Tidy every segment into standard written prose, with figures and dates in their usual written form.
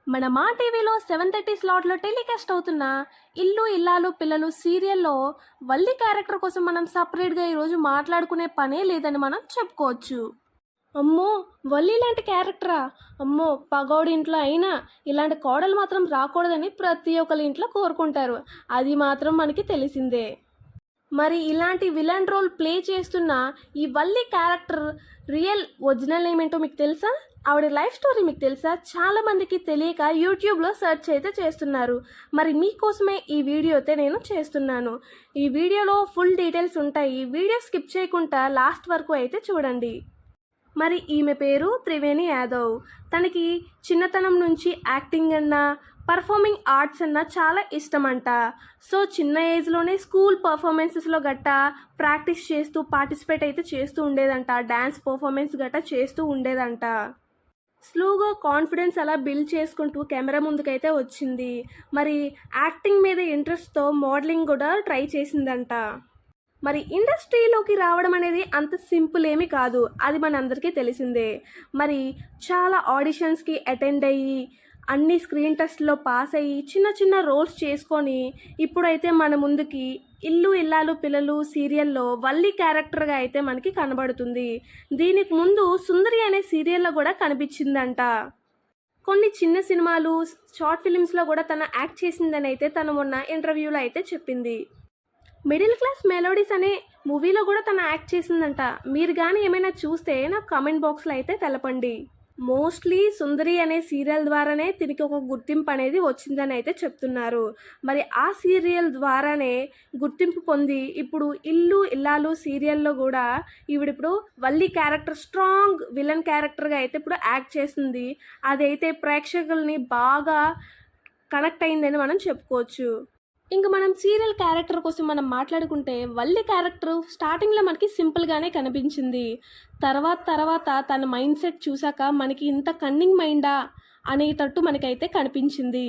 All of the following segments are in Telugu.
మన మా టీవీలో 7:30 స్లాట్లో టెలికాస్ట్ అవుతున్న ఇల్లు ఇల్లాలు పిల్లలు సీరియల్లో వల్లి క్యారెక్టర్ కోసం మనం సపరేట్గా ఈరోజు మాట్లాడుకునే పనే లేదని మనం చెప్పుకోవచ్చు. అమ్మో, వల్లి లాంటి క్యారెక్టరా? అమ్మో, పగోడి ఇంట్లో అయినా ఇలాంటి కోడలు మాత్రం రాకూడదని ప్రతి ఒక్కరి ఇంట్లో కోరుకుంటారు. అది మాత్రం మనకి తెలిసిందే. మరి ఇలాంటి విలన్ రోల్ ప్లే చేస్తున్న ఈ Valli character real original name ఏంటో మీకు తెలుసా? ఆవిడ లైఫ్ స్టోరీ మీకు తెలుసా? చాలామందికి తెలియక యూట్యూబ్లో సెర్చ్ అయితే చేస్తున్నారు. మరి మీకోసమే ఈ వీడియో అయితే నేను చేస్తున్నాను. ఈ వీడియోలో ఫుల్ డీటెయిల్స్ ఉంటాయి. వీడియో స్కిప్ చేయకుండా లాస్ట్ వరకు అయితే చూడండి. మరి ఈమె పేరు త్రివేణి యాదవ్. తనకి చిన్నతనం నుంచి యాక్టింగ్ అన్నా పర్ఫార్మింగ్ ఆర్ట్స్ అన్నా చాలా ఇష్టమంట. సో చిన్న ఏజ్లోనే స్కూల్ పర్ఫార్మెన్సెస్లో గట్టా ప్రాక్టీస్ చేస్తూ పార్టిసిపేట్ అయితే చేస్తూ ఉండేదంట. డ్యాన్స్ పర్ఫార్మెన్స్ గట్టా చేస్తూ ఉండేదంట. స్లోగా కాన్ఫిడెన్స్ అలా బిల్డ్ చేసుకుంటూ కెమెరా ముందుకైతే వచ్చింది. మరి యాక్టింగ్ మీద ఇంట్రెస్ట్తో మోడలింగ్ కూడా ట్రై చేసిందంట. మరి ఇండస్ట్రీలోకి రావడం అనేది అంత సింపుల్ ఏమీ కాదు, అది మనందరికీ తెలిసిందే. మరి చాలా ఆడిషన్స్కి అటెండ్ అయ్యి అన్ని స్క్రీన్ టెస్ట్లో పాస్ అయ్యి చిన్న చిన్న రోల్స్ చేసుకొని ఇప్పుడైతే మన ముందుకి ఇల్లు ఇల్లాలు పిల్లలు సీరియల్లో వల్లి క్యారెక్టర్గా అయితే మనకి కనబడుతుంది. దీనికి ముందు సుందరి అనే సీరియల్లో కూడా కనిపించిందంట. కొన్ని చిన్న సినిమాలు షార్ట్ ఫిలిమ్స్లో కూడా తను యాక్ట్ చేసిందని అయితే తను మొన్న ఇంటర్వ్యూలో అయితే చెప్పింది. మిడిల్ క్లాస్ మెలోడీస్ అనే మూవీలో కూడా తను యాక్ట్ చేసిందంట. మీరు కానీ ఏమైనా చూస్తే నాకు కామెంట్ బాక్స్లో అయితే తెలపండి. మోస్ట్లీ సుందరి అనే సీరియల్ ద్వారానే తిరిగి ఒక గుర్తింపు అనేది వచ్చిందని అయితే చెప్తున్నారు. మరి ఆ సీరియల్ ద్వారానే గుర్తింపు పొంది ఇప్పుడు ఇల్లు ఇల్లాలు సీరియల్లో కూడా ఈవిడిప్పుడు వల్లి క్యారెక్టర్ స్ట్రాంగ్ విలన్ క్యారెక్టర్గా అయితే ఇప్పుడు యాక్ట్ చేస్తుంది. అదైతే ప్రేక్షకుల్ని బాగా కనెక్ట్ అయిందని మనం చెప్పుకోవచ్చు. ఇంక మనం సీరియల్ క్యారెక్టర్ కోసం మనం మాట్లాడుకుంటే వల్లి క్యారెక్టర్ స్టార్టింగ్లో మనకి సింపుల్గానే కనిపించింది. తర్వాత తన మైండ్ సెట్ చూసాక మనకి ఇంత కన్నింగ్ మైండా అనేటట్టు మనకైతే కనిపించింది.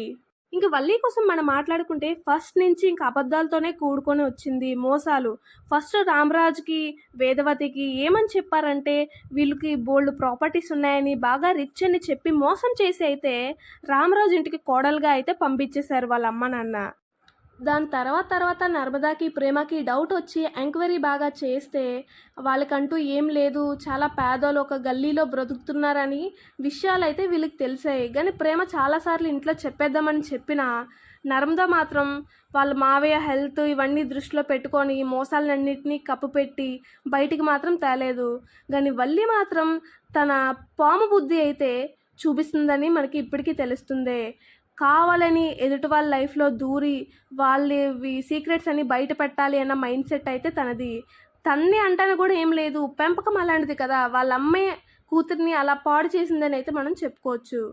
ఇంక వల్లి కోసం మనం మాట్లాడుకుంటే ఫస్ట్ నుంచి ఇంక అబద్ధాలతోనే కూడుకొని వచ్చింది, మోసాలు. ఫస్ట్ రామరాజుకి వేదవతికి ఏమని చెప్పారంటే వీళ్ళకి బోల్డ్ ప్రాపర్టీస్ ఉన్నాయని బాగా రిచ్ అని చెప్పి మోసం చేసి అయితే రామరాజు ఇంటికి కోడలుగా అయితే పంపించేశారు వాళ్ళ అమ్మ నాన్న. దాని తర్వాత నర్మదాకి ప్రేమకి డౌట్ వచ్చి ఎంక్వైరీ బాగా చేస్తే వాళ్ళకంటూ ఏం లేదు, చాలా పేదోళ్ళు ఒక గల్లీలో బ్రతుకుతున్నారని విషయాలు అయితే వీళ్ళకి తెలిసాయి. కానీ ప్రేమ చాలాసార్లు ఇంట్లో చెప్పేద్దామని చెప్పినా నర్మదా మాత్రం వాళ్ళ మావయ్య హెల్త్ ఇవన్నీ దృష్టిలో పెట్టుకొని మోసాలన్నింటినీ కప్పుపెట్టి బయటికి మాత్రం తేలేదు. కానీ వల్లి మాత్రం తన పాము బుద్ధి అయితే చూపిస్తుందని మనకి ఇప్పటికీ తెలుస్తుంది. కావాలని ఎదుటి వాళ్ళ లైఫ్లో దూరి వాళ్ళవి సీక్రెట్స్ అని బయట పెట్టాలి అన్న మైండ్ సెట్ అయితే తనది. తన్ని అంటాను కూడా ఏం లేదు, పెంపకం అలాంటిది కదా, వాళ్ళ అమ్మాయి కూతుర్ని అలా పాడు చేసిందని అయితే మనం చెప్పుకోవచ్చు.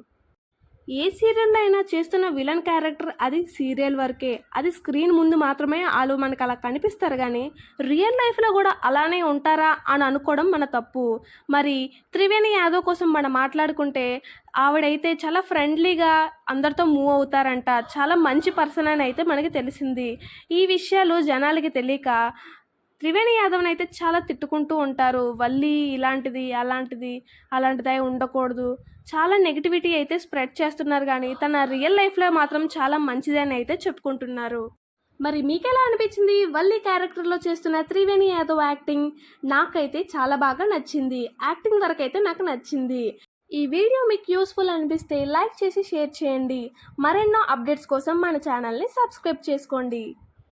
ఏ సీరియల్లో అయినా చేస్తున్న విలన్ క్యారెక్టర్ అది సీరియల్ వరకే, అది స్క్రీన్ ముందు మాత్రమే వాళ్ళు మనకు అలా కనిపిస్తారు. కానీ రియల్ లైఫ్లో కూడా అలానే ఉంటారా అని అనుకోవడం మన తప్పు. మరి త్రివేణి యాదవ్ కోసం మనం మాట్లాడుకుంటే ఆవిడైతే చాలా ఫ్రెండ్లీగా అందరితో మూవ్ అవుతారంట. చాలా మంచి పర్సన్ అని అయితే మనకి తెలిసింది. ఈ విషయాలు జనాలకి తెలియక త్రివేణి యాదవ్ని అయితే చాలా తిట్టుకుంటూ ఉంటారు. వల్లి ఇలాంటిది అలాంటిదై ఉండకూడదు, చాలా నెగిటివిటీ అయితే స్ప్రెడ్ చేస్తున్నారు. కానీ తన రియల్ లైఫ్లో మాత్రం చాలా మంచిదని అయితే చెప్పుకుంటున్నారు. మరి మీకెలా అనిపించింది వల్లి క్యారెక్టర్లో చేస్తున్న త్రివేణి యాదవ్ యాక్టింగ్? నాకైతే చాలా బాగా నచ్చింది. యాక్టింగ్ వరకు అయితే నాకు నచ్చింది. ఈ వీడియో మీకు యూస్ఫుల్ అనిపిస్తే లైక్ చేసి షేర్ చేయండి. మరెన్నో అప్డేట్స్ కోసం మన ఛానల్ని సబ్స్క్రైబ్ చేసుకోండి.